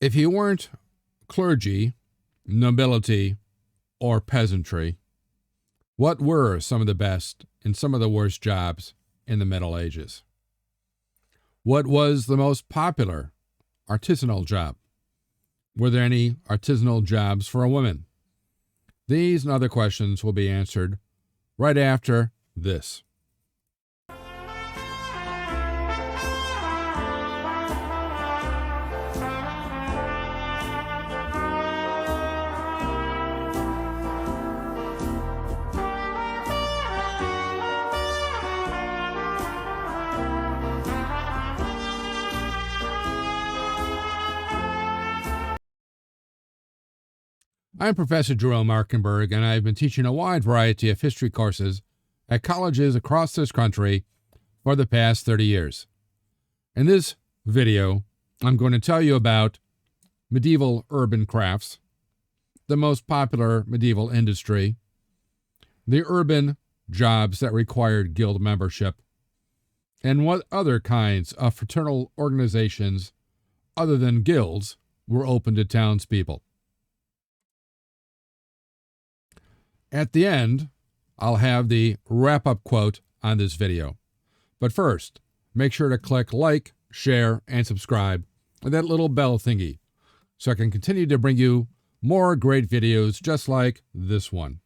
If you weren't clergy, nobility, or peasantry, what were some of the best and some of the worst jobs in the Middle Ages? What was the most popular artisanal job? Were there any artisanal jobs for a woman? These and other questions will be answered right after this. I'm Professor Jerome Markenberg, and I've been teaching a wide variety of history courses at colleges across this country for the past 30 years. In this video, I'm going to tell you about medieval urban crafts, the most popular medieval industry, the urban jobs that required guild membership, and what other kinds of fraternal organizations other than guilds were open to townspeople. At the end, I'll have the wrap-up quote on this video. But first, make sure to click like, share, and subscribe, and that little bell thingy, so I can continue to bring you more great videos just like this one.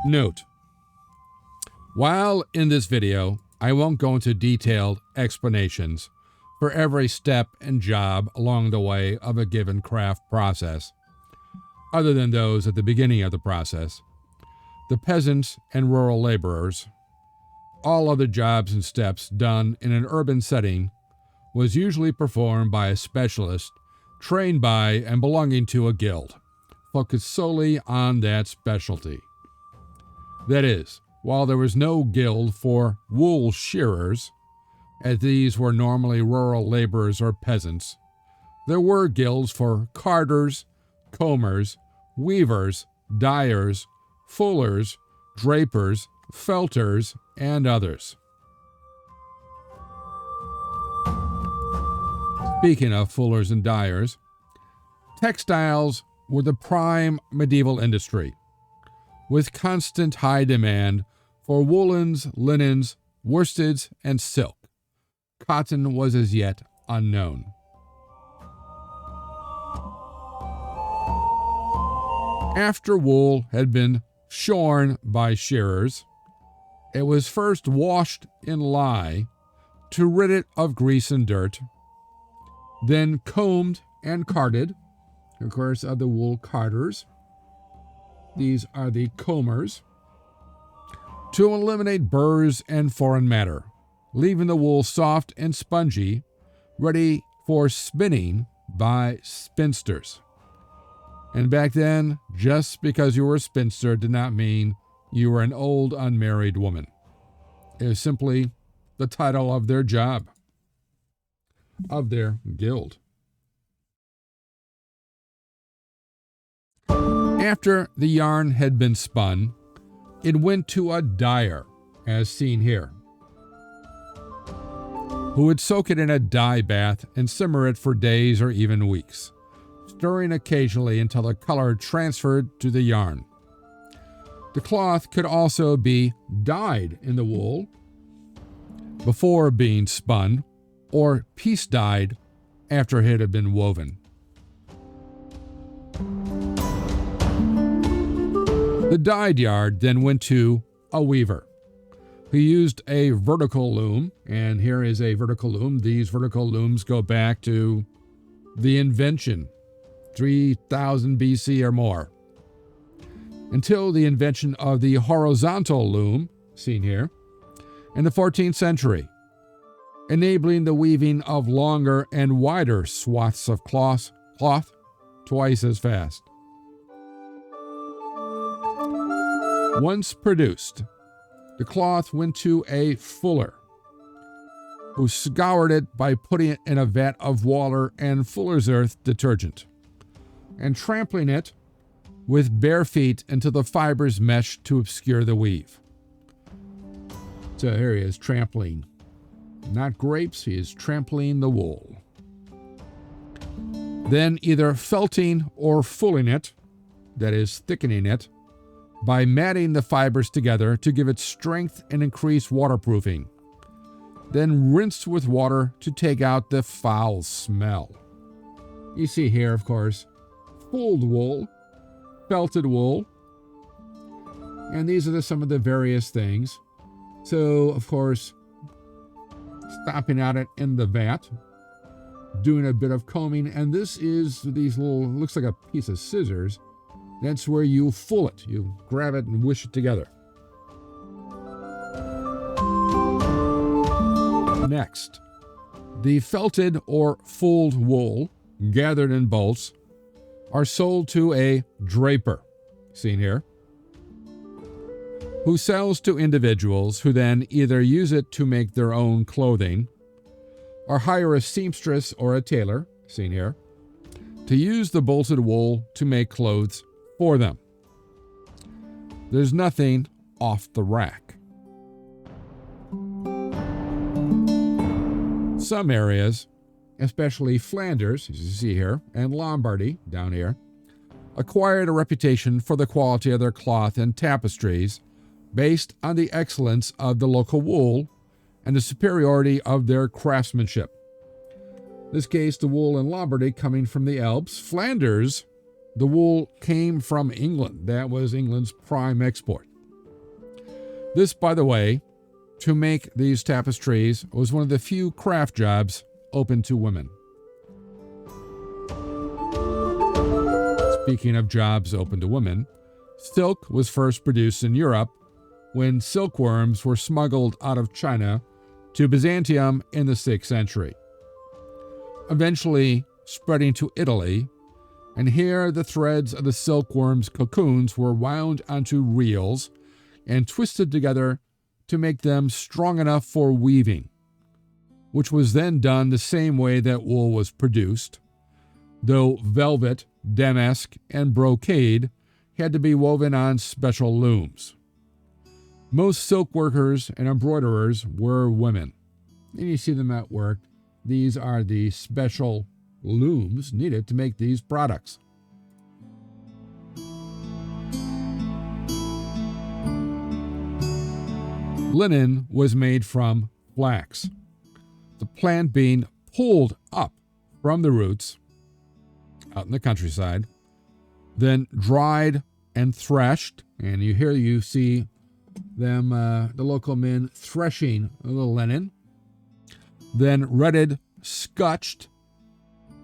Note: while in this video, I won't go into detailed explanations for every step and job along the way of a given craft process, other than those at the beginning of the process. The peasants and rural laborers, all other jobs and steps done in an urban setting, was usually performed by a specialist trained by and belonging to a guild, focused solely on that specialty. That is, while there was no guild for wool shearers, as these were normally rural laborers or peasants, there were guilds for carders, combers, weavers, dyers, fullers, drapers, felters, and others. Speaking of fullers and dyers, textiles were the prime medieval industry, with constant high demand for woolens, linens, worsteds, and silk. Cotton was as yet unknown. After wool had been shorn by shearers, it was first washed in lye to rid it of grease and dirt, then combed and carded, of course, of the wool carders. These are the combers, to eliminate burrs and foreign matter, leaving the wool soft and spongy, ready for spinning by spinsters. And back then, just because you were a spinster did not mean you were an old unmarried woman. It was simply the title of their job, of their guild. After the yarn had been spun, it went to a dyer, as seen here, who would soak it in a dye bath and simmer it for days or even weeks, stirring occasionally until the color transferred to the yarn. The cloth could also be dyed in the wool before being spun, or piece dyed after it had been woven. The dyed yard then went to a weaver, who used a vertical loom, and here is a vertical loom. These vertical looms go back to the invention, 3000 BC or more, until the invention of the horizontal loom, seen here, in the 14th century, enabling the weaving of longer and wider swaths of cloth twice as fast. Once produced, the cloth went to a fuller, who scoured it by putting it in a vat of water and fuller's earth detergent, and trampling it with bare feet until the fibers mesh to obscure the weave. So here he is trampling. Not grapes, he is trampling the wool. Then either felting or fulling it, that is thickening it, by matting the fibers together to give it strength and increase waterproofing. Then rinse with water to take out the foul smell. You see here, of course, fulled wool, felted wool, and these are some of the various things. So, of course, stomping out it in the vat, doing a bit of combing, and this is these little, looks like a piece of scissors. That's where you full it. You grab it and wish it together. Next, the felted or fulled wool, gathered in bolts, are sold to a draper, seen here, who sells to individuals who then either use it to make their own clothing or hire a seamstress or a tailor, seen here, to use the bolted wool to make clothes for them. There's nothing off the rack. Some areas, especially Flanders, as you see here, and Lombardy, down here, acquired a reputation for the quality of their cloth and tapestries based on the excellence of the local wool and the superiority of their craftsmanship. In this case, the wool in Lombardy coming from the Alps. Flanders, the wool came from England. That was England's prime export. This, by the way, to make these tapestries was one of the few craft jobs open to women. Speaking of jobs open to women, silk was first produced in Europe when silkworms were smuggled out of China to Byzantium in the 6th century, eventually spreading to Italy, and here the threads of the silkworm's cocoons were wound onto reels and twisted together to make them strong enough for weaving, which was then done the same way that wool was produced, though velvet, damask, and brocade had to be woven on special looms. Most silk workers and embroiderers were women, and you see them at work. These are the special looms needed to make these products. Linen was made from flax, the plant being pulled up from the roots out in the countryside, then dried and threshed, and you see them, the local men threshing the linen, then retted, scutched,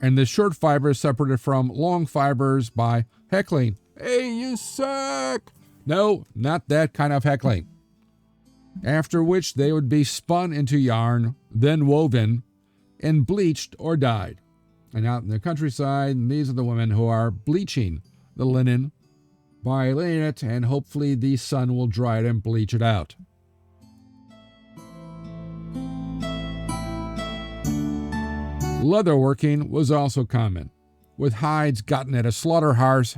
and the short fibers separated from long fibers by heckling. Hey, you suck! No, not that kind of heckling. After which they would be spun into yarn, then woven, and bleached or dyed. And out in the countryside, these are the women who are bleaching the linen by laying it, and hopefully the sun will dry it and bleach it out. Leatherworking was also common, with hides gotten at a slaughterhouse,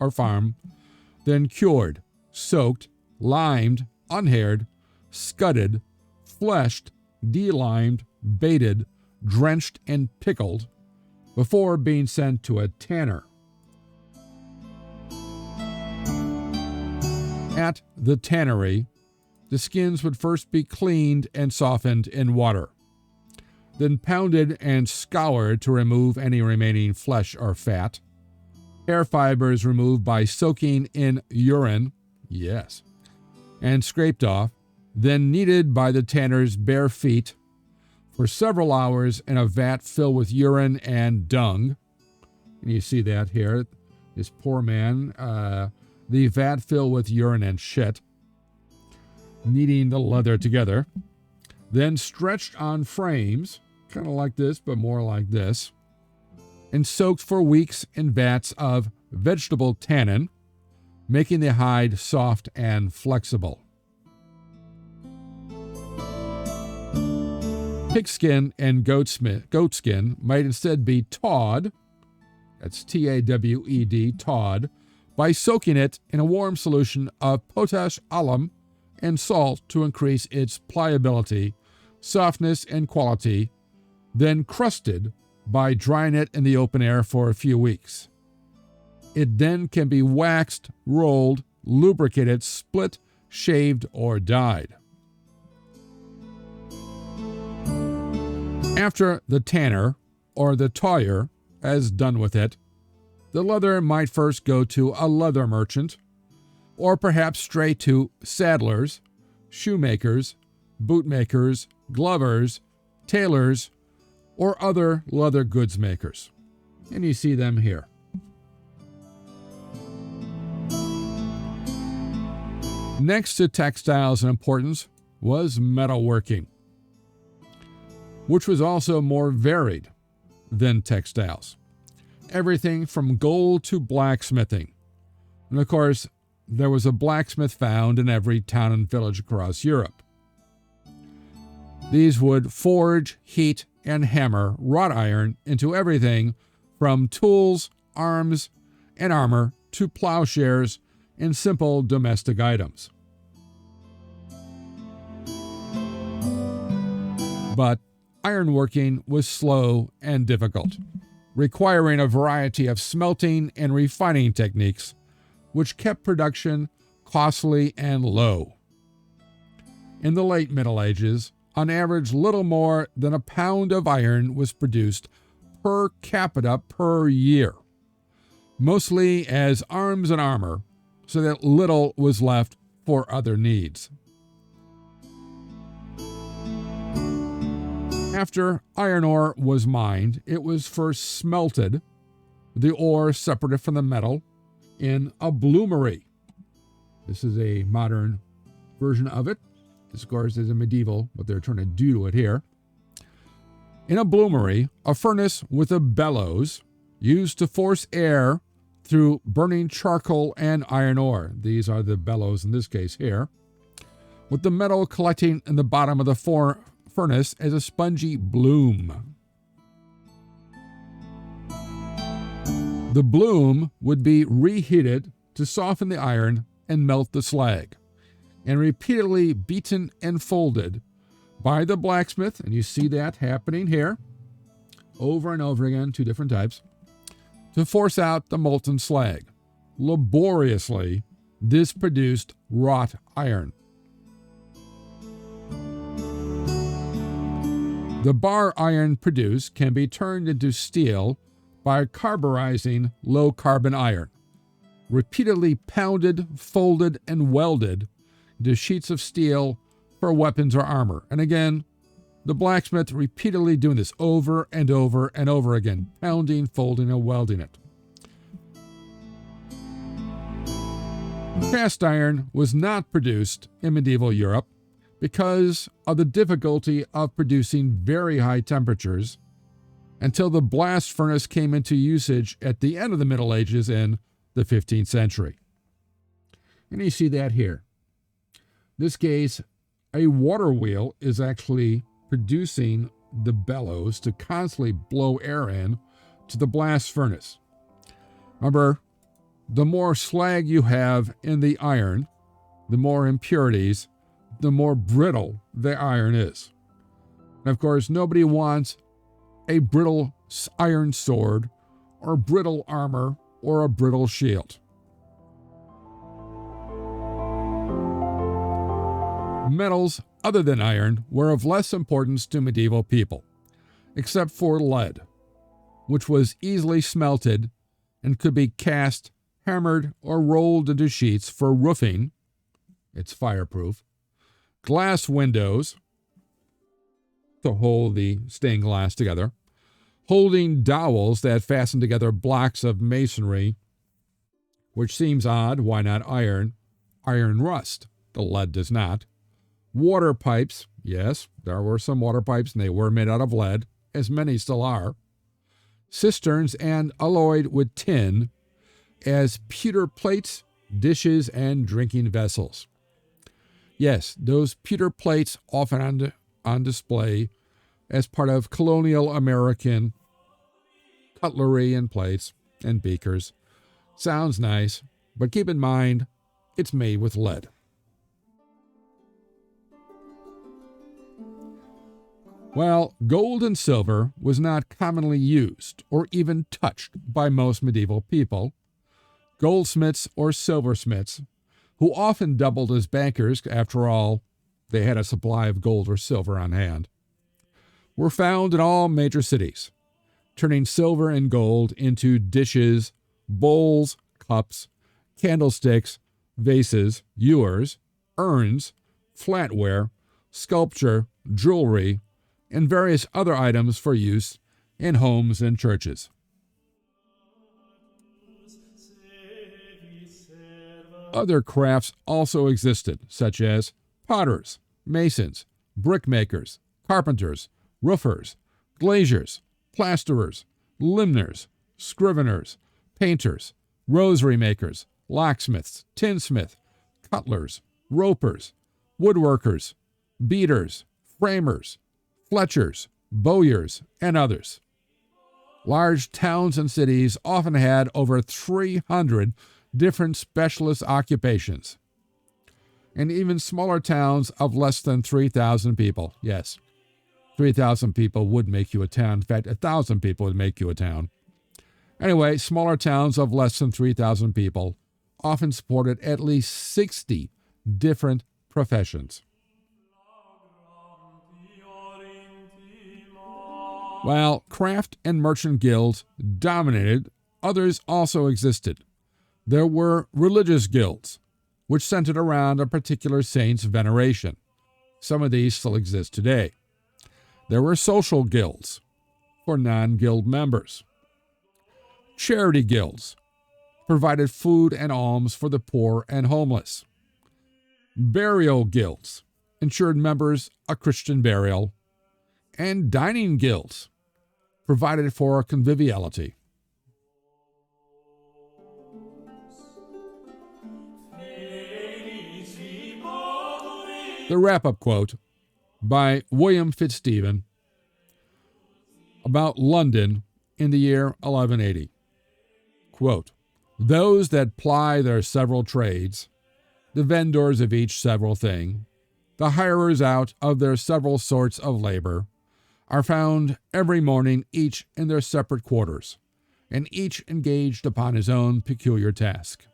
or farm, then cured, soaked, limed, unhaired, scudded, fleshed, delimed, baited, drenched, and pickled before being sent to a tanner. At the tannery, the skins would first be cleaned and softened in water, then pounded and scoured to remove any remaining flesh or fat. Hair fibers removed by soaking in urine, yes, and scraped off, then kneaded by the tanner's bare feet for several hours in a vat filled with urine and dung. And you see that here, this poor man, the vat filled with urine and shit, kneading the leather together, then stretched on frames, kind of like this, but more like this, and soaked for weeks in vats of vegetable tannin, making the hide soft and flexible. Pigskin and goatskin might instead be tawed, that's T-A-W-E-D, tawed, by soaking it in a warm solution of potash alum and salt to increase its pliability, softness, and quality, then crusted by drying it in the open air for a few weeks. It then can be waxed, rolled, lubricated, split, shaved, or dyed. After the tanner, or the tawyer, has done with it, the leather might first go to a leather merchant, or perhaps straight to saddlers, shoemakers, bootmakers, glovers, tailors, or other leather goods makers. And you see them here. Next to textiles in importance was metalworking, which was also more varied than textiles. Everything from gold to blacksmithing. And of course, there was a blacksmith found in every town and village across Europe. These would forge, heat, and hammer wrought iron into everything from tools, arms, and armor to plowshares and simple domestic items. But ironworking was slow and difficult, requiring a variety of smelting and refining techniques, which kept production costly and low. In the late Middle Ages, on average, little more than a pound of iron was produced per capita per year, mostly as arms and armor, so that little was left for other needs. After iron ore was mined, it was first smelted, the ore separated from the metal, in a bloomery. This is a modern version of it. This, of course, is a medieval, what they're trying to do to it here. In a bloomery, a furnace with a bellows used to force air through burning charcoal and iron ore. These are the bellows in this case here, with the metal collecting in the bottom of the furnace as a spongy bloom. The bloom would be reheated to soften the iron and melt the slag, and repeatedly beaten and folded by the blacksmith, and you see that happening here, over and over again, two different types, to force out the molten slag. Laboriously, this produced wrought iron. The bar iron produced can be turned into steel by carburizing low-carbon iron, repeatedly pounded, folded, and welded into sheets of steel for weapons or armor. And again, the blacksmith repeatedly doing this over and over and over again, pounding, folding, and welding it. Cast iron was not produced in medieval Europe because of the difficulty of producing very high temperatures until the blast furnace came into usage at the end of the Middle Ages in the 15th century. And you see that here. In this case, a water wheel is actually producing the bellows to constantly blow air in to the blast furnace. Remember, the more slag you have in the iron, the more impurities, the more brittle the iron is. And of course, nobody wants a brittle iron sword or brittle armor or a brittle shield. Metals other than iron were of less importance to medieval people, except for lead, which was easily smelted and could be cast, hammered, or rolled into sheets for roofing. It's fireproof. Glass windows to hold the stained glass together, holding dowels that fasten together blocks of masonry, which seems odd. Why not iron? Iron rust. The lead does not. Water pipes. Yes, there were some water pipes, and they were made out of lead, as many still are. Cisterns and alloyed with tin as pewter plates, dishes, and drinking vessels. Yes, those pewter plates often on display as part of colonial American cutlery and plates. and beakers. Sounds nice, but keep in mind, it's made with lead. While gold and silver was not commonly used or even touched by most medieval people, goldsmiths or silversmiths, who often doubled as bankers, after all, they had a supply of gold or silver on hand, were found in all major cities, turning silver and gold into dishes, bowls, cups, candlesticks, vases, ewers, urns, flatware, sculpture, jewelry, and various other items for use in homes and churches. Other crafts also existed, such as potters, masons, brickmakers, carpenters, roofers, glaziers, plasterers, limners, scriveners, painters, rosary makers, locksmiths, tinsmith, cutlers, ropers, woodworkers, beaters, framers, fletchers, bowyers, and others. Large towns and cities often had over 300 different specialist occupations. And even smaller towns of less than 3,000 people. Yes, 3,000 people would make you a town. In fact, 1,000 people would make you a town. Anyway, smaller towns of less than 3,000 people often supported at least 60 different professions. While craft and merchant guilds dominated, others also existed. There were religious guilds, which centered around a particular saint's veneration. Some of these still exist today. There were social guilds for non-guild members. Charity guilds provided food and alms for the poor and homeless. Burial guilds ensured members a Christian burial. And dining guilds provided for conviviality. The wrap-up quote by William Fitzstephen about London in the year 1180. Quote, "Those that ply their several trades, the vendors of each several thing, the hirers out of their several sorts of labor, are found every morning each in their separate quarters, and each engaged upon his own peculiar task.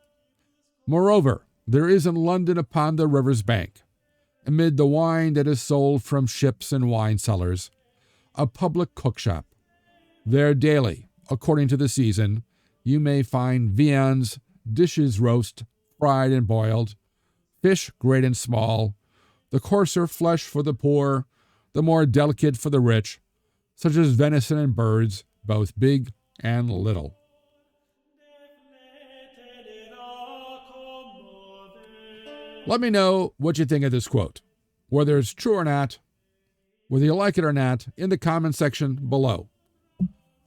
Moreover, there is in London upon the river's bank, amid the wine that is sold from ships and wine cellars, a public cookshop. There daily, according to the season, you may find viands, dishes roast, fried and boiled, fish great and small, the coarser flesh for the poor, the more delicate for the rich, such as venison and birds, both big and little." Let me know what you think of this quote, whether it's true or not, whether you like it or not, in the comment section below.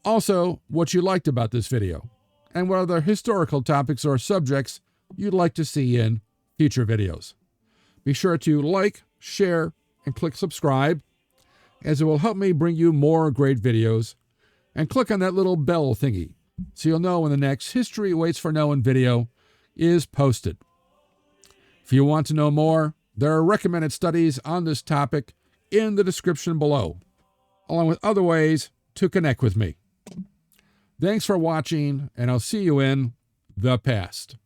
Also, what you liked about this video, and what other historical topics or subjects you'd like to see in future videos. Be sure to like, share, and click subscribe, as it will help me bring you more great videos, and click on that little bell thingy so you'll know when the next History Waits for No One video is posted. If you want to know more, there are recommended studies on this topic in the description below, along with other ways to connect with me. Thanks for watching, and I'll see you in the past.